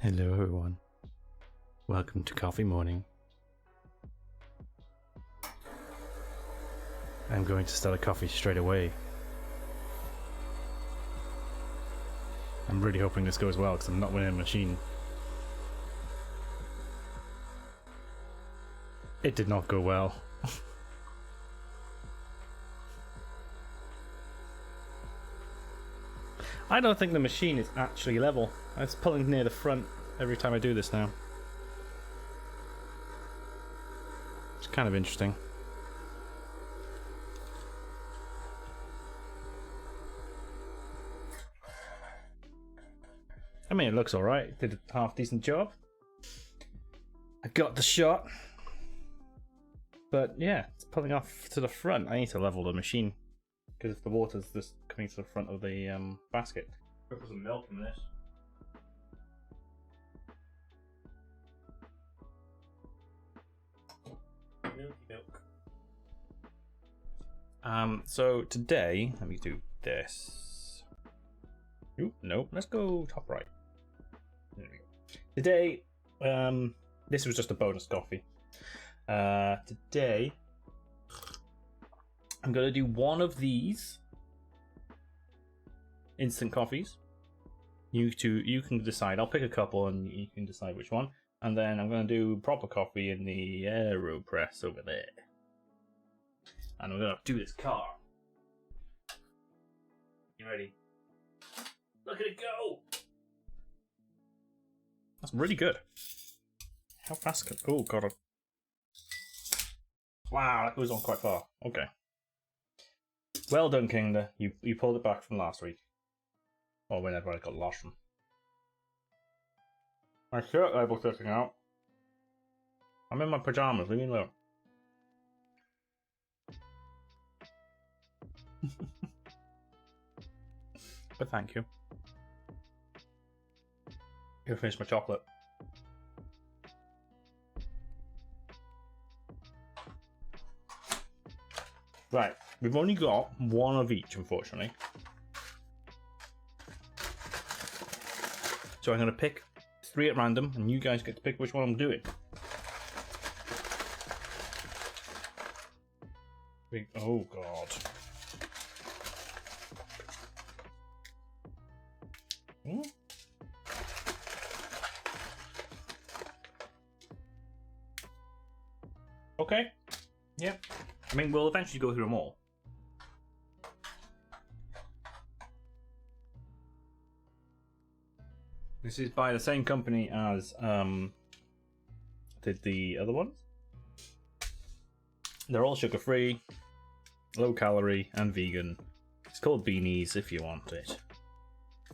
Hello everyone, welcome to Coffee Morning. I'm going to start a coffee straight away. I'm really hoping this goes well because I'm not winning a machine. It did not go well. I don't think the machine is actually level. It's pulling near the front every time I do this now. It's kind of interesting. I mean, it looks alright. Did a half decent job. I got the shot. But yeah, it's pulling off to the front. I need to level the machine because if the water's just coming to the front of the basket. Put some milk in this. So today, let me do this. Ooh, no, let's go top right. There we go. Today, this was just a bonus coffee. Today, I'm gonna do one of these instant coffees. You can decide. I'll pick a couple and you can decide which one. And then I'm gonna do proper coffee in the AeroPress over there. And we're gonna do this car. You ready? Look at it go! That's really good. How fast can... Oh, God. Wow, that goes on quite far. Okay. Well done, Kinda. You pulled it back from last week. Or whenever I got lost from. My shirt label's sticking out. I'm in my pajamas, leave me alone. But thank you. Here, finish my chocolate. Right, we've only got one of each, unfortunately. So I'm going to pick 3 at random, and you guys get to pick which one I'm doing. Oh, God. Hmm? Okay. Yep. I mean, we'll eventually go through them all. This is by the same company as did the other ones. They're all sugar-free, low-calorie, and vegan. It's called Beanies if you want it.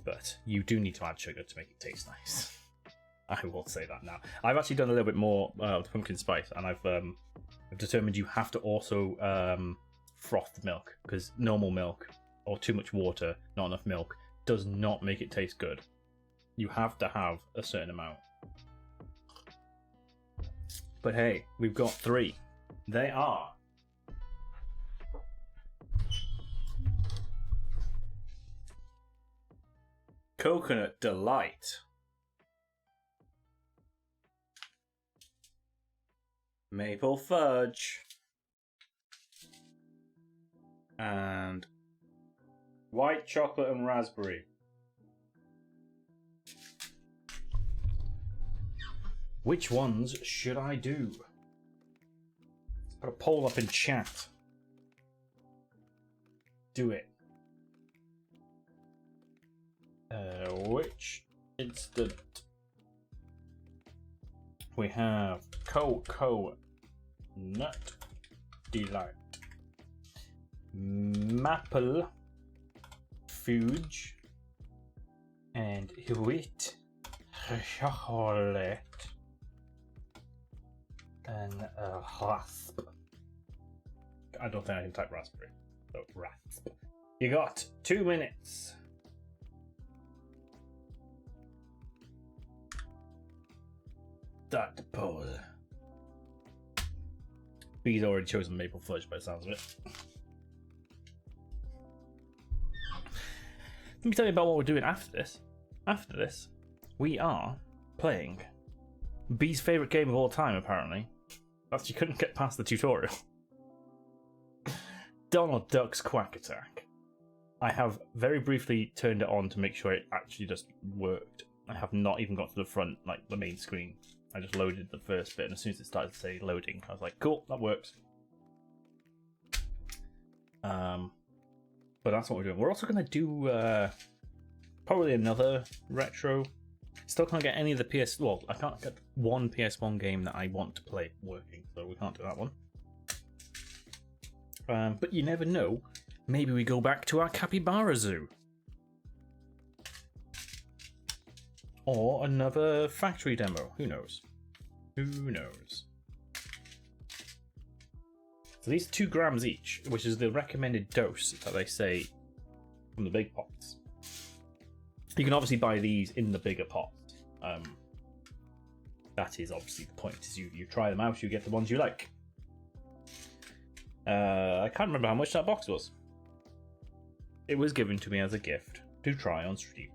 But you do need to add sugar to make it taste nice. I will say that now. I've actually done a little bit more with pumpkin spice, and I've determined you have to also froth the milk, because normal milk, or too much water, not enough milk, does not make it taste good. You have to have a certain amount. But hey, we've got 3. They are Coconut Delight, Maple Fudge, and White Chocolate and Raspberry. Which ones should I do? Put a poll up in chat. Do it. Which instant? We have Coconut Delight, Maple Fudge, and White Chocolate and rasp. I don't think I can type raspberry. So rasp. You got 2 minutes. Start the poll. He's already chosen Maple Fudge by the sounds of it. Let me tell you about what we're doing after this. After this, we are playing B's favorite game of all time, apparently. That's you couldn't get past the tutorial. Donald Duck's Quack Attack. I have very briefly turned it on to make sure it actually just worked. I have not even got to the front, like the main screen. I just loaded the first bit, and as soon as it started to say loading, I was like, cool, that works. But that's what we're doing. We're also going to do probably another retro. Still can't get any of the PS... Well, I can't get one PS1 game that I want to play working, so we can't do that one. But you never know. Maybe we go back to our Capybara Zoo. Or another factory demo. Who knows? Who knows? So these 2 grams each, which is the recommended dose that they say from the big pots. You can obviously buy these in the bigger pots. That is obviously the point, is you try them out, you get the ones you like. I can't remember how much that box was. It was given to me as a gift to try on stream.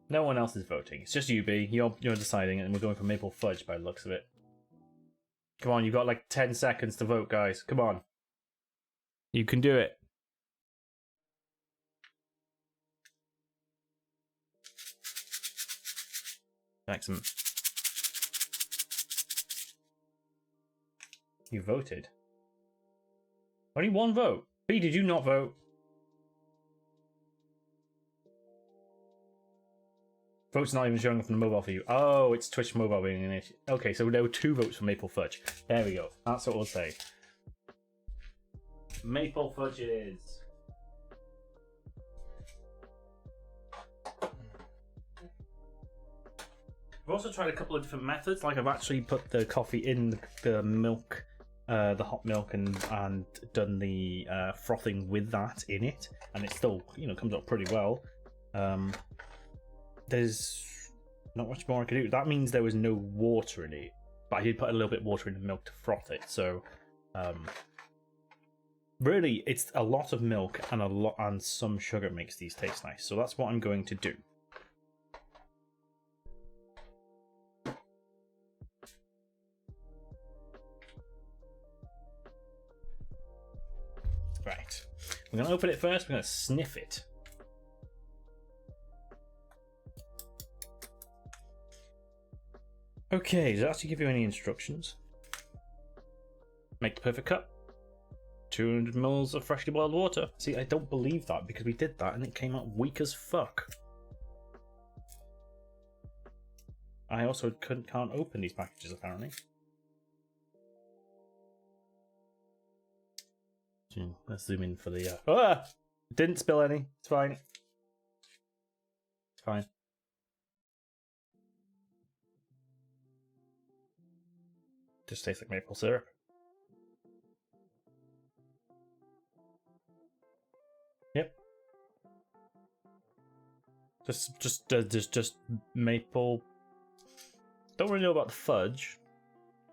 No one else is voting. It's just you, B. You're deciding, and we're going for maple fudge by the looks of it. Come on, you've got like 10 seconds to vote, guys. Come on. You can do it. Excellent. You voted. Only one vote. B, did you not vote? Votes not even showing up on the mobile for you. Oh, it's Twitch mobile being an issue. Okay, so there were 2 votes for Maple Fudge. There we go. That's what we'll say. Maple Fudge it is. I've also tried a couple of different methods. Like I've actually put the coffee in the milk, the hot milk, and done the frothing with that in it, and it still, comes out pretty well. There's not much more I can do. That means there was no water in it, but I did put a little bit of water in the milk to froth it. So, really, it's a lot of milk and some sugar makes these taste nice. So that's what I'm going to do. Right, we're going to open it first. We're going to sniff it. Okay, does it actually give you any instructions? Make the perfect cup. 200 ml of freshly boiled water. See, I don't believe that because we did that and it came out weak as fuck. I also can't open these packages apparently. Let's zoom in for the... Didn't spill any. It's fine. It's fine. Just tastes like maple syrup. Yep. Just maple. Don't really know about the fudge.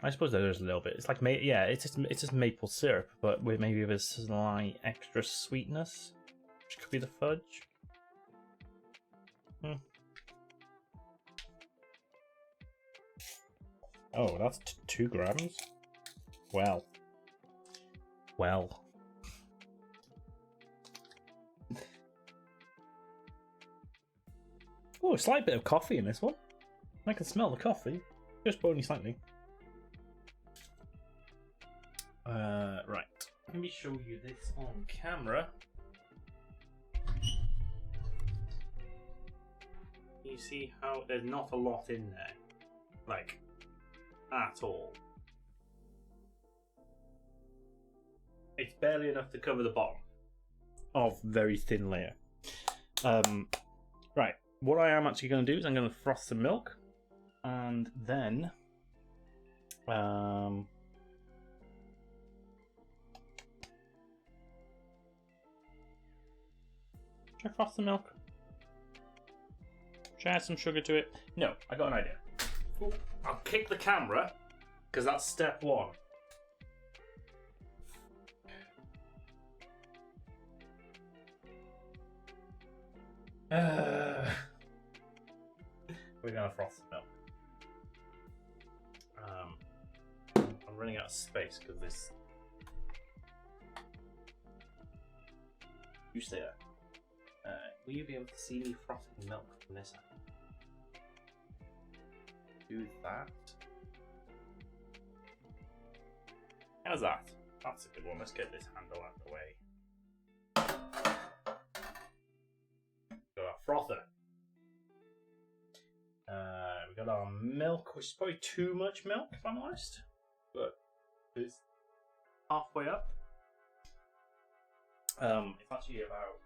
I suppose there is a little bit. It's like yeah, it's just maple syrup, but with maybe a slight extra sweetness, which could be the fudge. Oh, that's 2 grams. Well. Oh, a slight bit of coffee in this one. I can smell the coffee, just only slightly. Right. Let me show you this on camera. You see how there's not a lot in there, like at all. It's barely enough to cover the bottom of very thin layer. Right. What I am actually going to do is I'm going to froth some milk, and then should I froth the milk? Should I add some sugar to it? No, I got an idea. Ooh, I'll kick the camera, because that's step 1. gonna froth some milk. I'm running out of space because this. You stay there. Will you be able to see me frothing milk from this end? Do that. How's that? That's a good one. Let's get this handle out of the way. Got our frother. We got our milk, which is probably too much milk, if I'm honest. But it's halfway up. It's actually about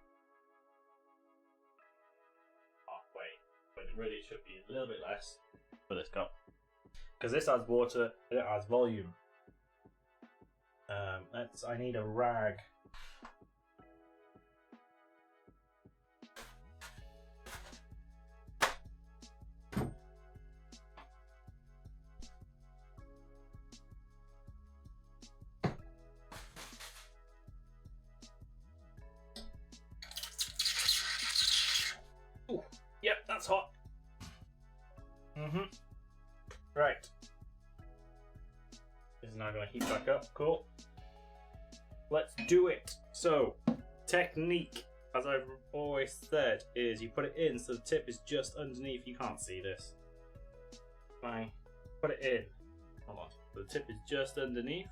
halfway, but it really should be a little bit less for this cup. Because this adds water, and it adds volume. I need a rag. Ooh, yep, that's hot. Right. This is now going to heat back up. Cool. Let's do it. So, technique, as I've always said, is you put it in so the tip is just underneath. You can't see this. Fine. Put it in. Hold on. So the tip is just underneath.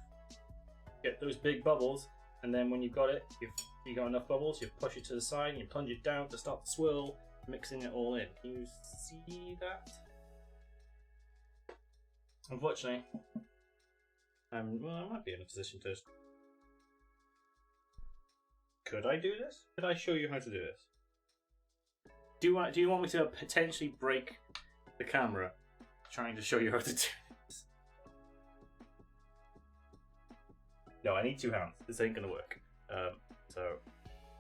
Get those big bubbles, and then when you've got it, if you got enough bubbles, you push it to the side and you plunge it down to start the swirl, mixing it all in. Can you see that? Unfortunately, I might be in a position to. Could I do this? Could I show you how to do this? Do you want me to potentially break the camera trying to show you how to do this? No, I need 2 hands. This ain't gonna work. So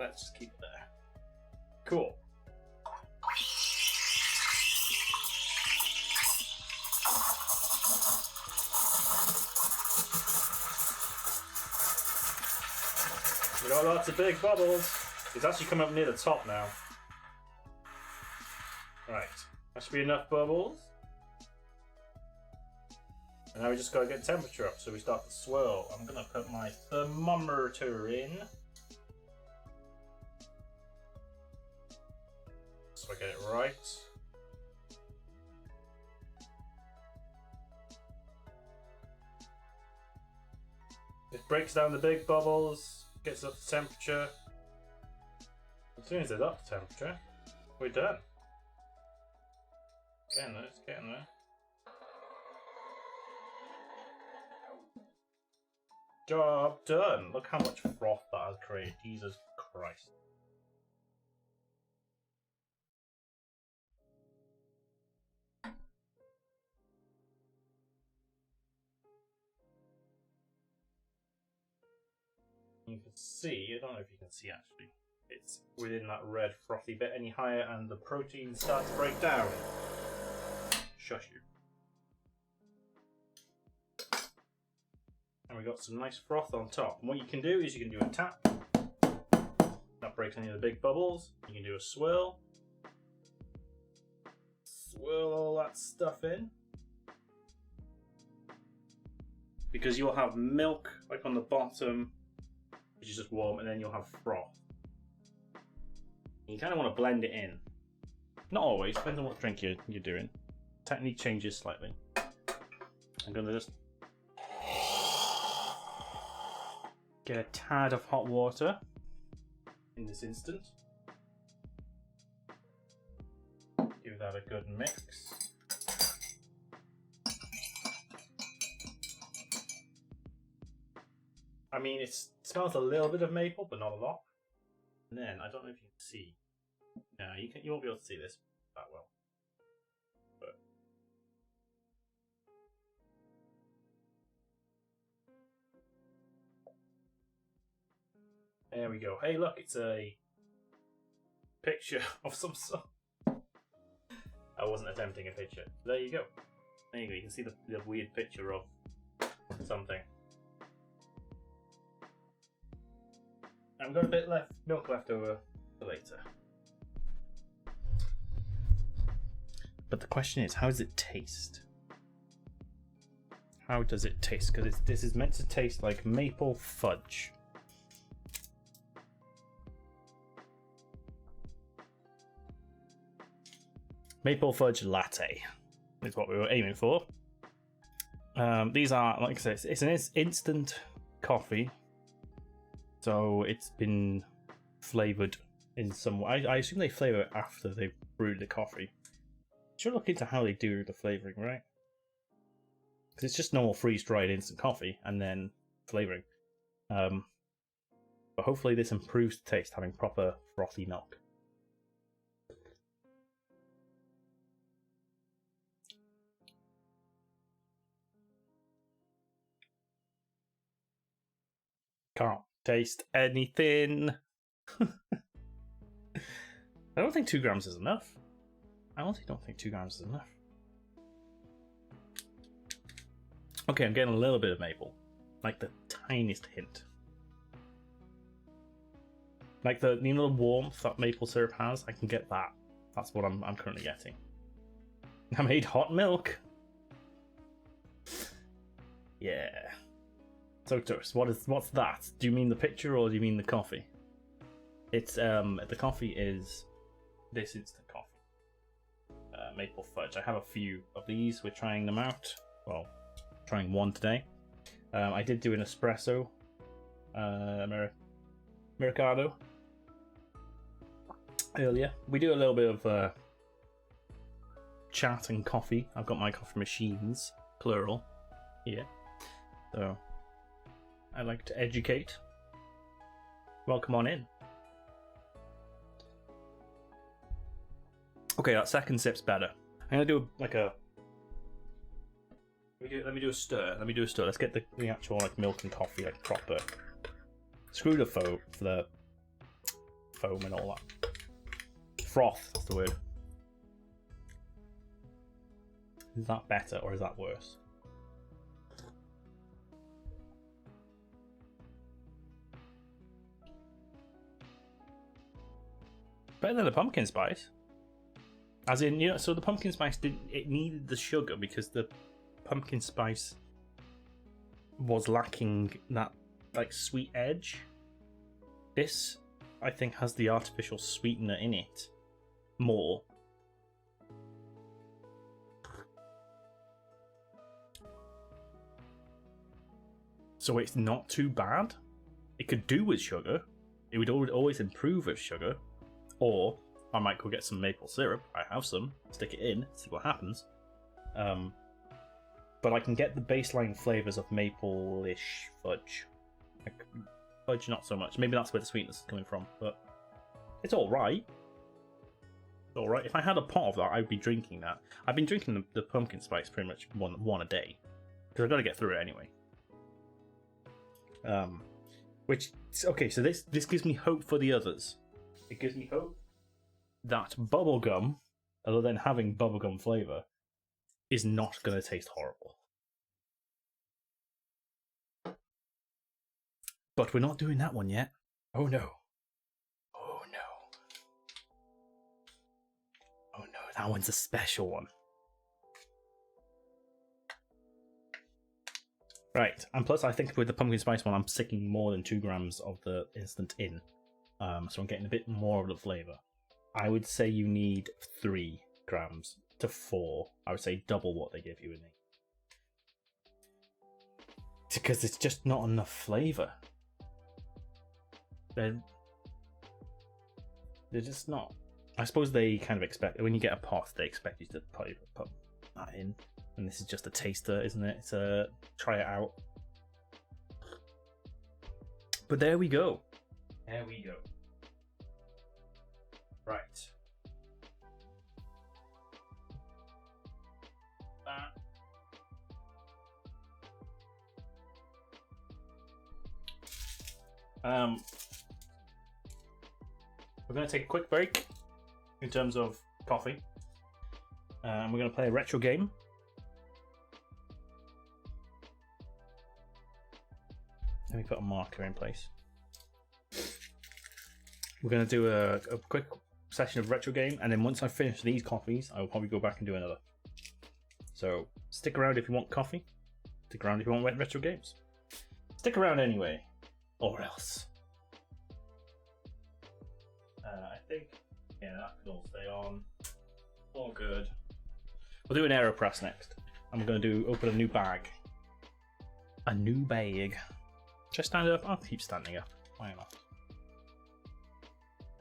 let's just keep it there. Cool. We got lots of big bubbles. It's actually come up near the top now. Right. That should be enough bubbles. And now we just gotta get temperature up so we start to swirl. I'm gonna put my thermometer in. So I get it right. It breaks down the big bubbles. Gets up to temperature. As soon as it's up to temperature, we're done. Getting there, it's getting there. Job done. Look how much froth that has created. Jesus Christ. You can see, I don't know if you can see actually, it's within that red frothy bit any higher and the protein starts to break down. Shush you. And we got some nice froth on top. And what you can do is you can do a tap. That breaks any of the big bubbles. You can do a swirl. Swirl all that stuff in. Because you'll have milk like on the bottom, which is just warm, and then you'll have froth. You kind of want to blend it in. Not always, depends on what drink you're doing. Technique changes slightly. I'm going to just get a tad of hot water in this instant. Give that a good mix. I mean, it smells a little bit of maple, but not a lot. And then, I don't know if you can see. No, you won't be able to see this that well. But there we go. Hey, look, it's a picture of some sort. I wasn't attempting a picture. There you go. There you go. You can see the weird picture of something. I've got a bit milk left over for later. But the question is, how does it taste? How does it taste? Because this is meant to taste like maple fudge. Maple fudge latte is what we were aiming for. These are, like I said, it's an instant coffee. So it's been flavored in some way. I assume they flavor it after they brewed the coffee. Should look into how they do the flavoring, right? Because it's just normal freeze-dried instant coffee and then flavoring. But hopefully this improves the taste, having proper frothy milk. Can't taste anything. I don't think 2 grams is enough. I honestly don't think 2 grams is enough. Okay, I'm getting a little bit of maple. Like the tiniest hint. Like the warmth that maple syrup has, I can get that. That's what I'm currently getting. I made hot milk. Yeah. So Toast, what's that? Do you mean the picture or do you mean the coffee? It's the coffee is this instant coffee. Maple fudge. I have a few of these. We're trying them out. Well, trying one today. I did do an espresso Americano earlier. We do a little bit of chat and coffee. I've got my coffee machines, plural, here. So I like to educate. Welcome on in. Okay, that second sip's better. I'm gonna do like a. Let me do a stir. Let's get the actual like milk and coffee like proper. Screw the foam and all that. Froth, that's the word. Is that better or is that worse? Better than the pumpkin spice. As in, so the pumpkin spice it needed the sugar because the pumpkin spice was lacking that like sweet edge. This, I think, has the artificial sweetener in it more. So it's not too bad. It could do with sugar. It would always improve with sugar. Or I might go get some maple syrup. I have some. Stick it in, see what happens. But I can get the baseline flavors of maple-ish fudge. Like, fudge, not so much. Maybe that's where the sweetness is coming from. But it's all right. It's all right. If I had a pot of that, I'd be drinking that. I've been drinking the pumpkin spice pretty much one a day because I've got to get through it anyway. Which okay. So this gives me hope for the others. It gives me hope that bubblegum, other than having bubblegum flavour, is not going to taste horrible. But we're not doing that one yet. Oh no. Oh no. Oh no, that one's a special one. Right, and plus I think with the pumpkin spice one I'm sticking more than 2 grams of the instant in. So I'm getting a bit more of the flavour. I would say you need 3 grams to 4. I would say double what they give you in it. Because it's just not enough flavour. They're just not. I suppose they kind of expect, when you get a pot, they expect you to put that in. And this is just a taster, isn't it? It's a try it out. But there we go. There we go. Right. We're going to take a quick break in terms of coffee. We're going to play a retro game. Let me put a marker in place. We're going to do a quick session of retro game, and then once I finish these coffees, I will probably go back and do another. So stick around if you want coffee. Stick around if you want retro games. Stick around anyway, or else. I think, yeah, that can all stay on. All good. We'll do an AeroPress next. I'm going to open a new bag. A new bag. Just stand up? I'll keep standing up. Why not?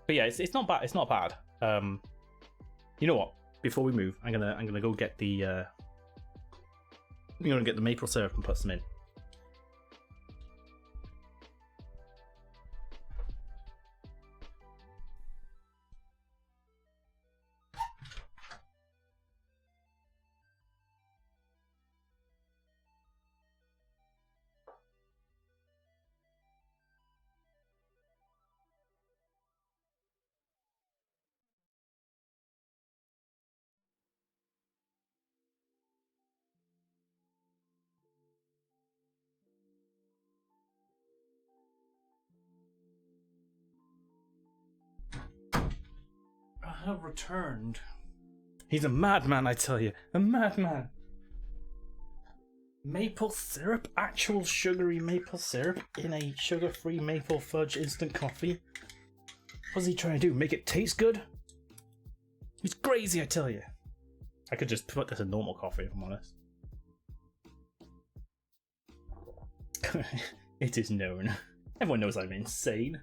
But yeah, it's not bad. It's not bad. You know what? Before we move, I'm gonna go get the I'm gonna get the maple syrup and put some in. I have returned. He's a madman, I tell you. A madman. Maple syrup? Actual sugary maple syrup in a sugar-free maple fudge instant coffee? What's he trying to do? Make it taste good? He's crazy, I tell you. I could just put this in normal coffee, if I'm honest. It is known. Everyone knows I'm insane.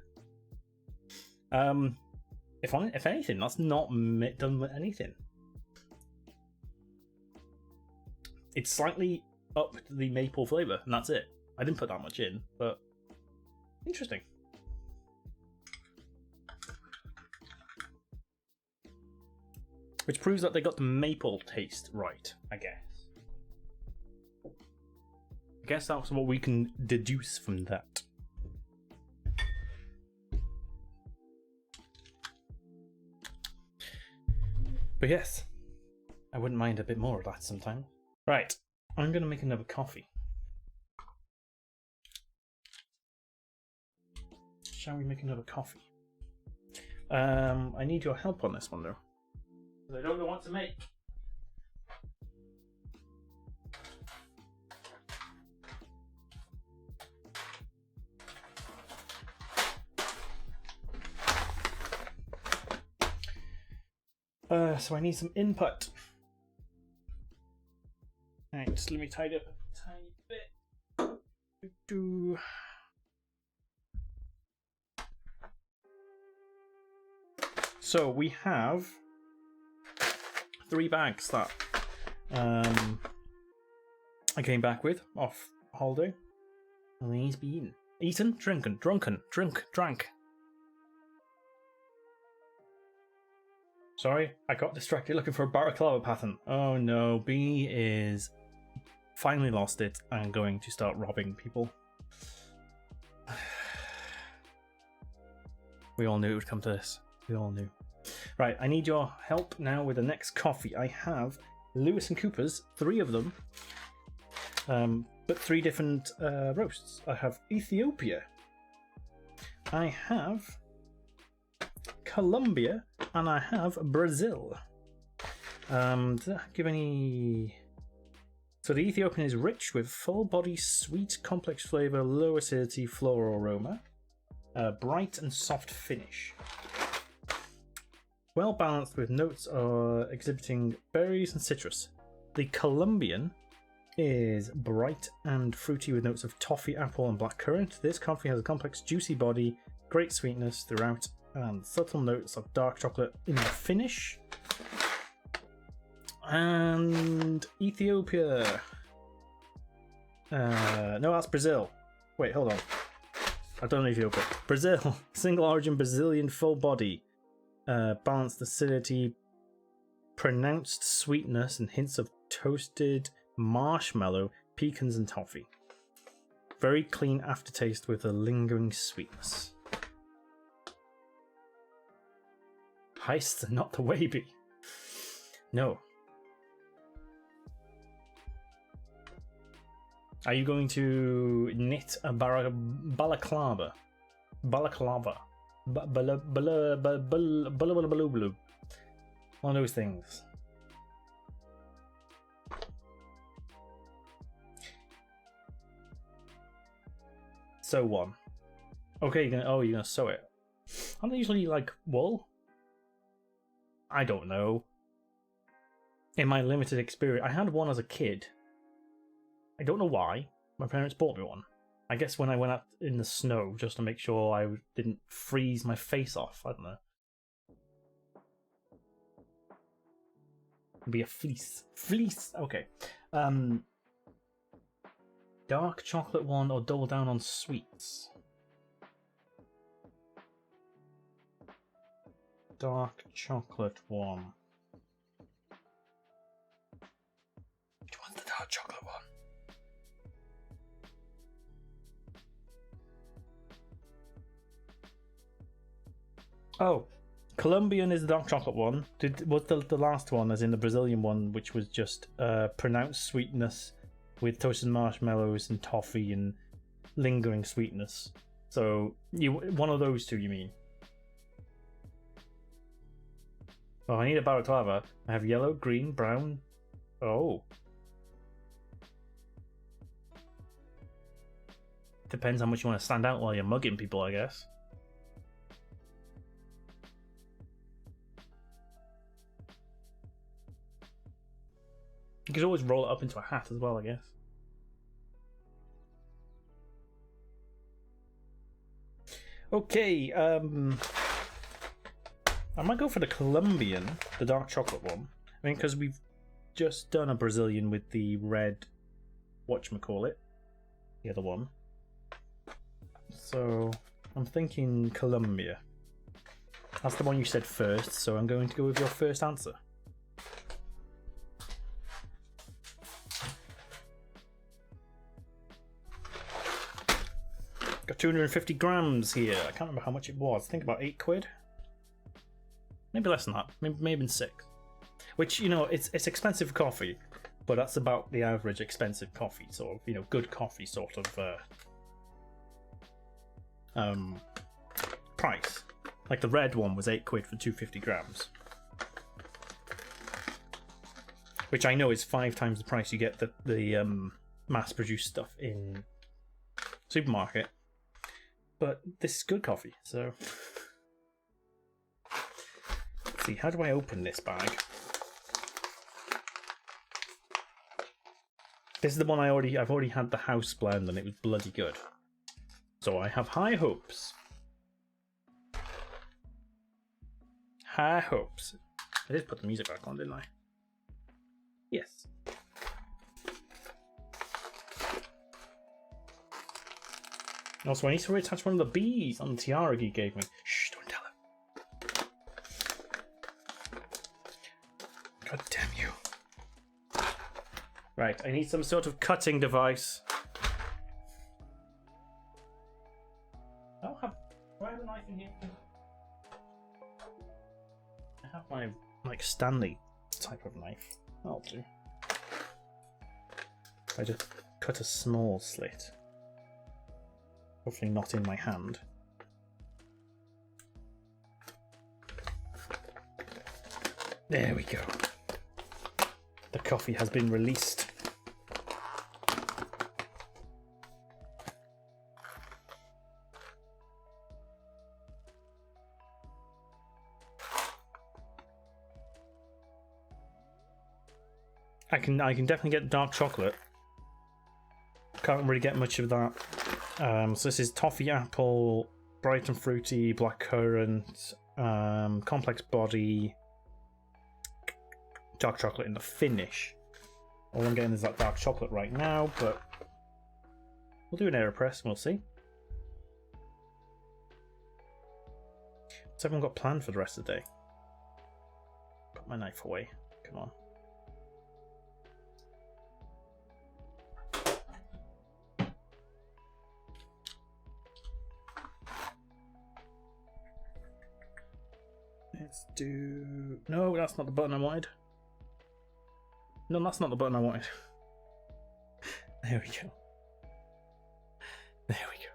If anything, that's not done with anything. It's slightly up the maple flavour, and that's it. I didn't put that much in, but interesting. Which proves that they got the maple taste right, I guess. I guess that's what we can deduce from that. But yes, I wouldn't mind a bit more of that sometime. Right, I'm going to make another coffee. Shall we make another coffee? I need your help on this one though. Because I don't know what to make. So I need some input. Alright, just let me tidy up a tiny bit. So we have 3 bags that I came back with off holiday. And these be eaten, drinking, drank. Sorry, I got distracted looking for a balaclava pattern. Oh no, Beanie is finally lost it and going to start robbing people. We all knew it would come to this. We all knew. Right, I need your help now with the next coffee. I have Lewis and Cooper's, 3 of them, but 3 different roasts. I have Ethiopia. I have Colombia, and I have Brazil. Did that give any... So the Ethiopian is rich with full body, sweet, complex flavour, low acidity, floral aroma, bright and soft finish. Well balanced with notes exhibiting berries and citrus. The Colombian is bright and fruity with notes of toffee, apple, and blackcurrant. This coffee has a complex, juicy body, great sweetness throughout, and subtle notes of dark chocolate in the finish. And Ethiopia. No, that's Brazil. Wait, hold on. I've done Ethiopia. Brazil. Single origin Brazilian full body. Balanced acidity. Pronounced sweetness and hints of toasted marshmallow, pecans, and toffee. Very clean aftertaste with a lingering sweetness. Heists are not the way, be. No. Are you going to knit a balaclava? Balaclava. One of those things. Sew one. Okay, you're gonna sew it. Aren't they usually like wool? I don't know. In my limited experience, I had one as a kid. I don't know why. My parents bought me one. I guess when I went out in the snow just to make sure I didn't freeze my face off. I don't know. It'd be a fleece. Fleece! Okay. Dark chocolate one or double down on sweets? Dark chocolate one. Which one's the dark chocolate one? Oh, Colombian is the dark chocolate one. Was the last one, as in the Brazilian one, which was just pronounced sweetness with toasted marshmallows and toffee and lingering sweetness. So one of those two, you mean? Oh, I need a balaclava. I have yellow, green, brown. Oh. Depends how much you want to stand out while you're mugging people, I guess. You could always roll it up into a hat as well, I guess. Okay, I might go for the Colombian, the dark chocolate one. I mean, because we've just done a Brazilian with the red, whatchamacallit, the other one. So, I'm thinking Colombia. That's the one you said first, so I'm going to go with your first answer. Got 250 grams here. I can't remember how much it was. I think about £8. Maybe less than that. Maybe 6. Which, you know, it's expensive coffee, but that's about the average expensive coffee. Sort of, you know, good coffee sort of price. Like the red one was £8 for 250 grams. Which I know is 5 times the price you get the mass-produced stuff in supermarket. But this is good coffee, so... Let's see, how do I open this bag? This is the one I've already had the house blend and it was bloody good. So I have high hopes. High hopes. I did put the music back on, didn't I? Yes. Also, I need to reattach one of the bees on the tiara he gave me. Shh, don't tell him. God damn you. Right, I need some sort of cutting device. Do I have a knife in here? I have my, like, Stanley type of knife. That'll do. I just cut a small slit. Hopefully not in my hand. There we go. The coffee has been released. I can definitely get dark chocolate. Can't really get much of that. So this is toffee apple, bright and fruity, blackcurrant, complex body, dark chocolate in the finish. All I'm getting is that dark chocolate right now, but we'll do an AeroPress and we'll see. What's everyone got planned for the rest of the day? Put my knife away. Come on. Let's do... No, that's not the button I wanted. No, that's not the button I wanted. There we go. There we go.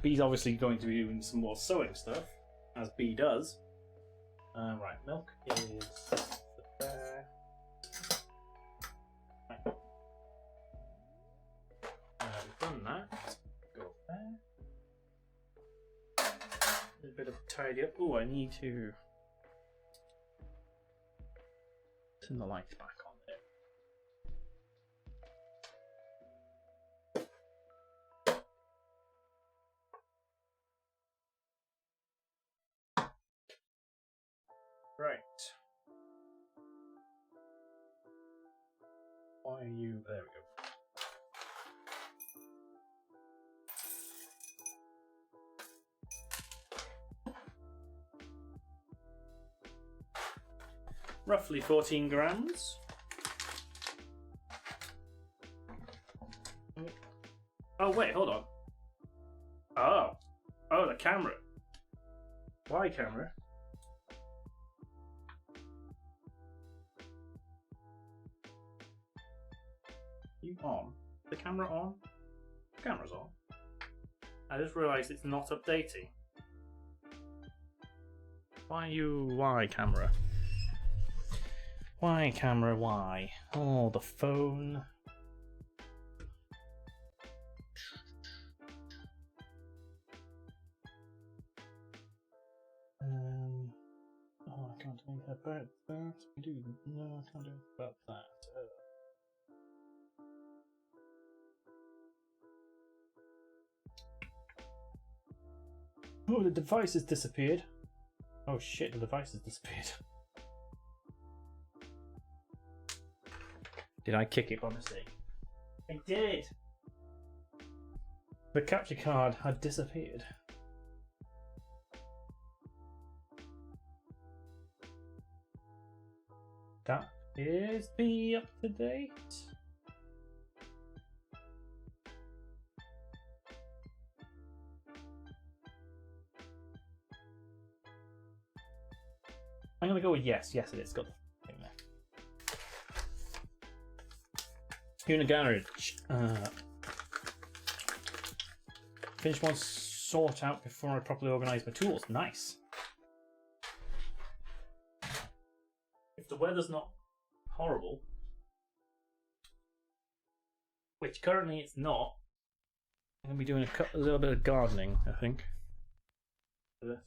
B's obviously going to be doing some more sewing stuff, as B does. Right, milk is there. Right. We've done that. Go there. A bit of tidy up. Oh, I need to turn the lights back on there. Right. Why are you... There we go. Roughly 14 grams. Oh, wait, hold on. Oh. Oh, the camera. Why camera? You on? The camera on? The camera's on. I just realised it's not updating. Why camera? Why camera, why? Oh, the phone. Oh, I can't do anything about that. I do. No, I can't do anything about that. Oh, the device has disappeared. Oh shit, the device has disappeared. Did I kick it by mistake? I did! The capture card had disappeared. That is B up to date. I'm gonna go with yes. Yes, it is. Got the thing there. Here in the garage. Finish one sort out before I properly organise my tools. Nice. If the weather's not horrible, which currently it's not, I'm gonna be doing a little bit of gardening, I think. For this.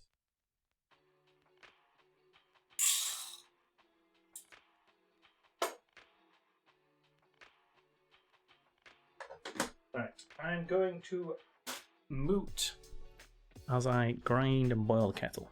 Right, I'm going to moot as I grind and boil the kettle.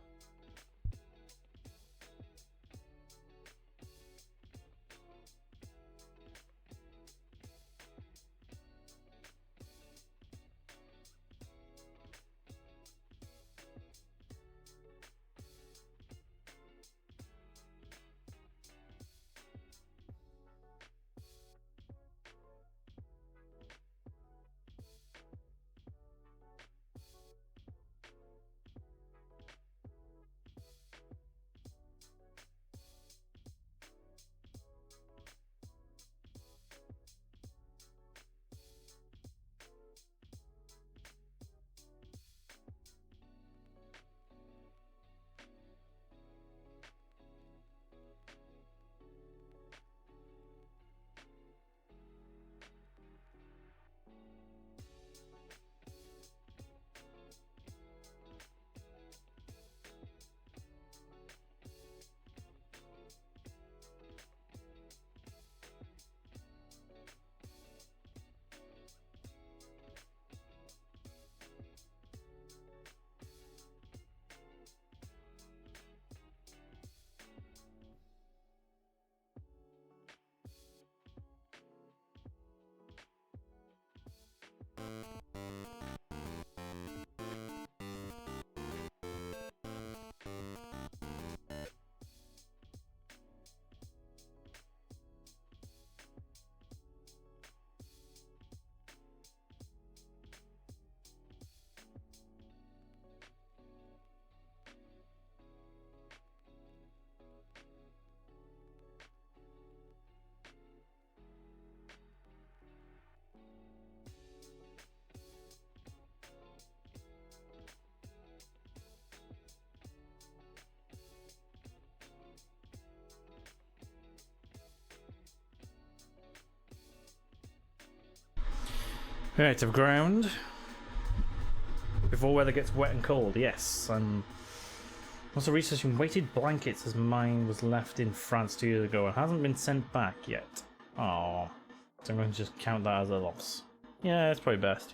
Right, I've ground. Before weather gets wet and cold, yes. I'm also researching weighted blankets as mine was left in France 2 years ago and hasn't been sent back yet. Oh, so I'm going to just count that as a loss. Yeah, that's probably best.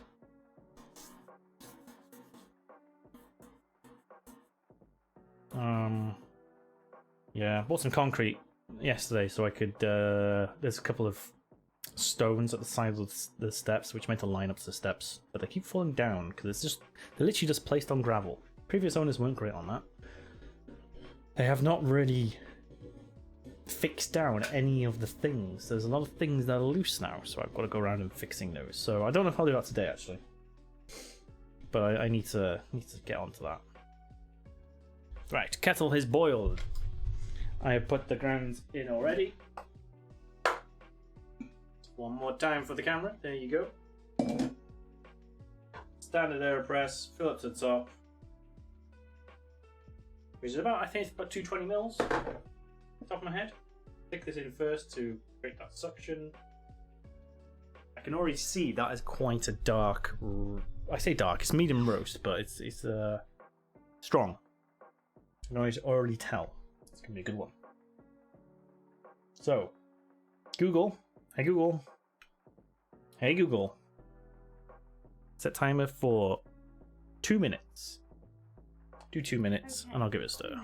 Yeah, bought some concrete yesterday so I could, there's a couple of stones at the side of the steps which meant to line up to the steps, but they keep falling down because it's just, they're literally just placed on gravel. Previous owners weren't great on that. They have not really fixed down any of the things. There's a lot of things that are loose now, so I've got to go around and fixing those. So I don't know if I'll do that today actually, but I need to get onto that. Right, kettle has boiled. I have put the grounds in already. One more time for the camera. There you go. Standard AeroPress, fill up to the top. Which is about, I think it's about 220 mils. Top of my head. Stick this in first to create that suction. I can already see that is quite a dark. I say dark, it's medium roast, but it's strong. I can already tell. It's gonna be a good one. So, Google. Hey Google. Hey Google. Set timer for 2 minutes. Do 2 minutes, okay, and I'll give it a stir.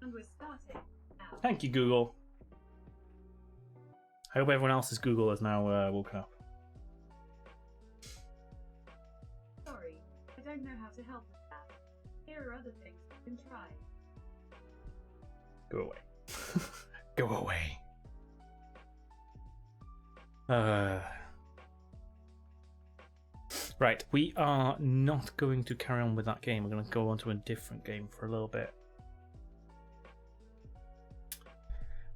And we're starting now. Thank you, Google. I hope everyone else's Google has now woken up. Sorry, I don't know how to help with that. Here are other things you can try. Go away. Go away. Right, we are not going to carry on with that game. We're going to go on to a different game for a little bit.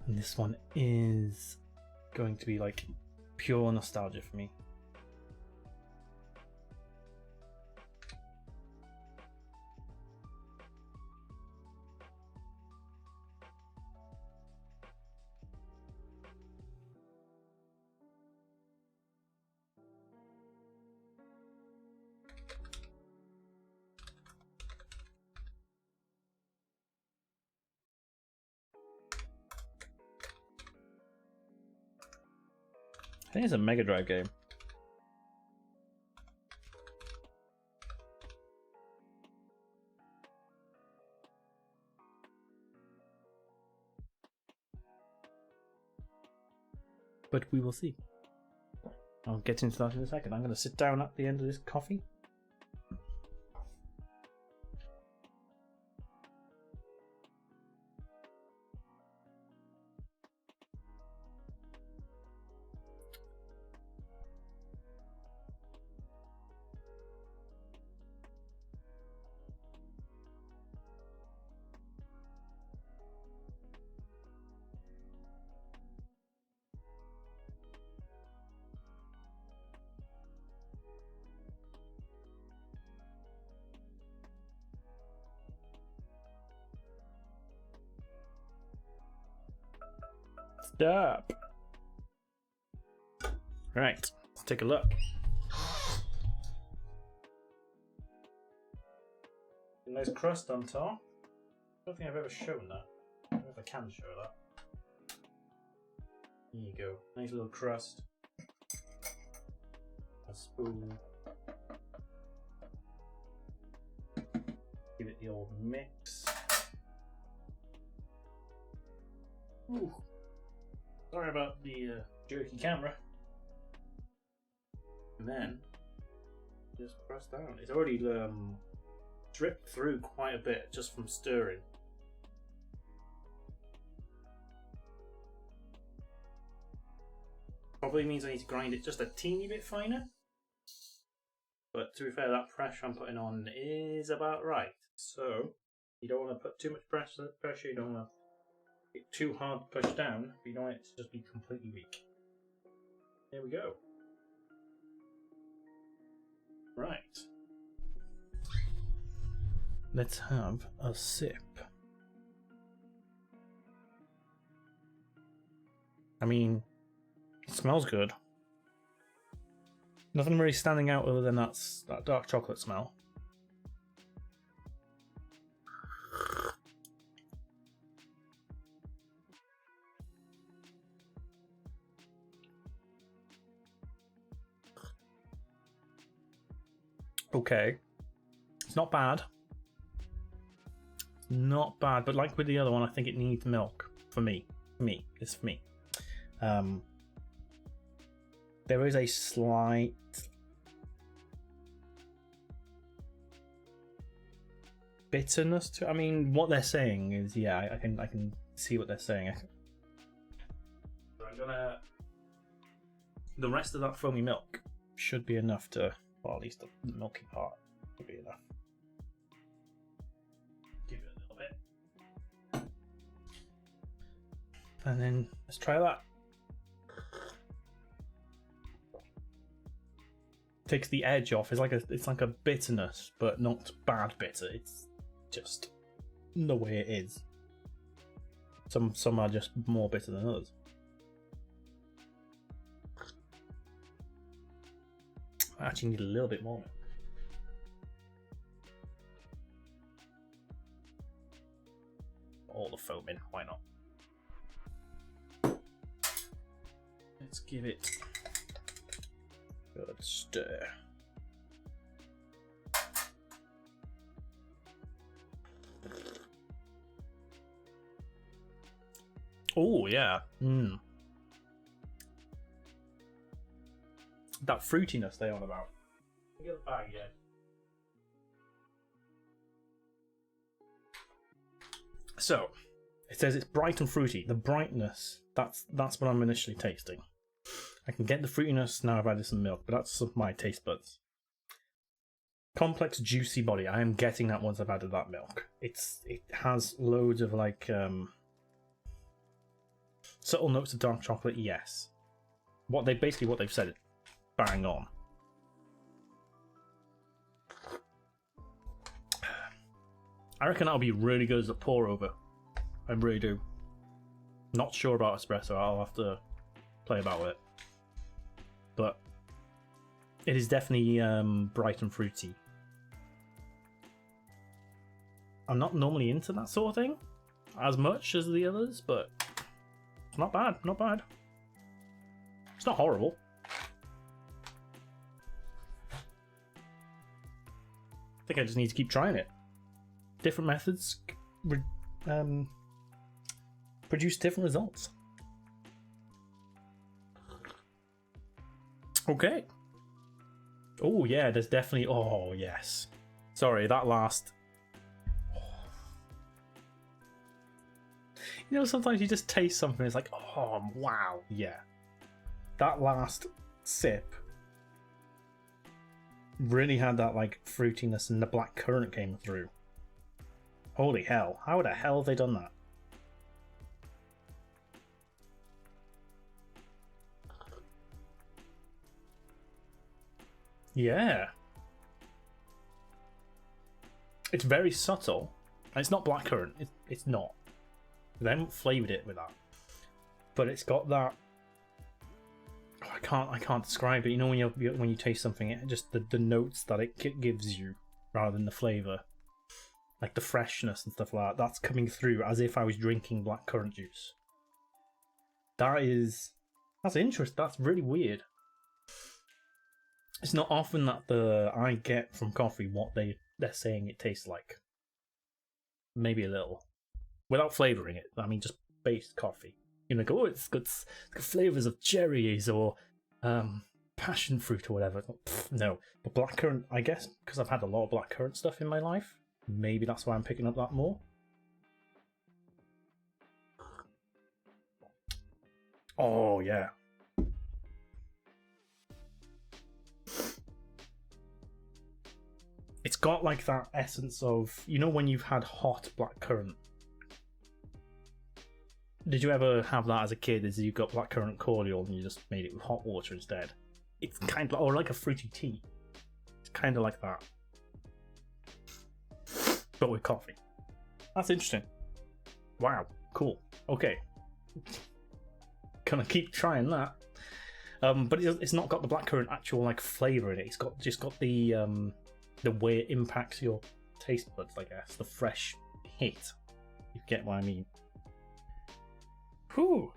And this one is going to be like pure nostalgia for me. I think it's a Mega Drive game. But we will see. I'll get into that in a second. I'm going to sit down at the end of this coffee. Stop. Right, let's take a look. A nice crust on top. I don't think I've ever shown that. I don't know if I can show that. Here you go. Nice little crust. A spoon. Give it the old mix. Ooh. Sorry about the jerky camera. And then just press down. It's already dripped through quite a bit just from stirring. Probably means I need to grind it just a teeny bit finer. But to be fair, that pressure I'm putting on is about right. So you don't want to put too much pressure, you don't want to too hard to push down, but you don't want it to just be completely weak. There we go. Right. Let's have a sip. I mean, it smells good. Nothing really standing out other than that dark chocolate smell. Okay. It's not bad. Not bad, but like with the other one, I think it needs milk. For me. It's for me. There is a slight bitterness to. I mean, what they're saying is, yeah, I can see what they're saying. So I'm gonna. The rest of that foamy milk should be enough to. Well, at least the milky part should be enough. Give it a little bit, and then let's try that. Takes the edge off. It's like a bitterness, but not bad bitter. It's just the way it is. Some are just more bitter than others. I actually need a little bit more milk. All the foam in, why not? Let's give it a good stir. Oh yeah. That fruitiness they're on about. Get the bag yet. So it says it's bright and fruity. The brightness, that's what I'm initially tasting. I can get the fruitiness now I've added some milk, but that's my taste buds. Complex juicy body. I am getting that once I've added that milk. It has loads of like subtle notes of dark chocolate, yes. What they've said, bang on. I reckon that'll be really good as a pour over. I really do. Not sure about espresso, I'll have to play about with it. But it is definitely bright and fruity. I'm not normally into that sort of thing as much as the others, but it's not bad, not bad. It's not horrible. I think I just need to keep trying it. Different methods produce different results. Okay. Oh yeah, there's definitely. Oh yes. Sorry, that last. You know, sometimes you just taste something. It's like, oh wow, yeah. That last sip really had that like fruitiness, and the black currant came through. Holy hell! How the hell have they done that? Yeah. It's very subtle. And it's not blackcurrant. It's not. They haven't flavoured it with that. But it's got that. Oh, I can't describe it. You know when you taste something, it just the notes that it gives you rather than the flavour, like the freshness and stuff like that. That's coming through as if I was drinking blackcurrant juice. That's interesting. That's really weird. It's not often that I get from coffee what they're saying it tastes like. Maybe a little. Without flavouring it. I mean, just base coffee. You know, like, oh, it's got flavours of cherries or passion fruit or whatever. Pfft, no. But blackcurrant, I guess, because I've had a lot of blackcurrant stuff in my life, maybe that's why I'm picking up that more. Oh, yeah. It's got like that essence of, you know, when you've had hot blackcurrant. Did you ever have that as a kid? Is you got blackcurrant cordial and you just made it with hot water instead? It's kind of, or like a fruity tea. It's kind of like that, but with coffee. That's interesting. Wow, cool. Okay, gonna keep trying that. But it's not got the blackcurrant actual like flavor in it. It's just got the way it impacts your taste buds, I guess. The fresh hit. You get what I mean. Whew.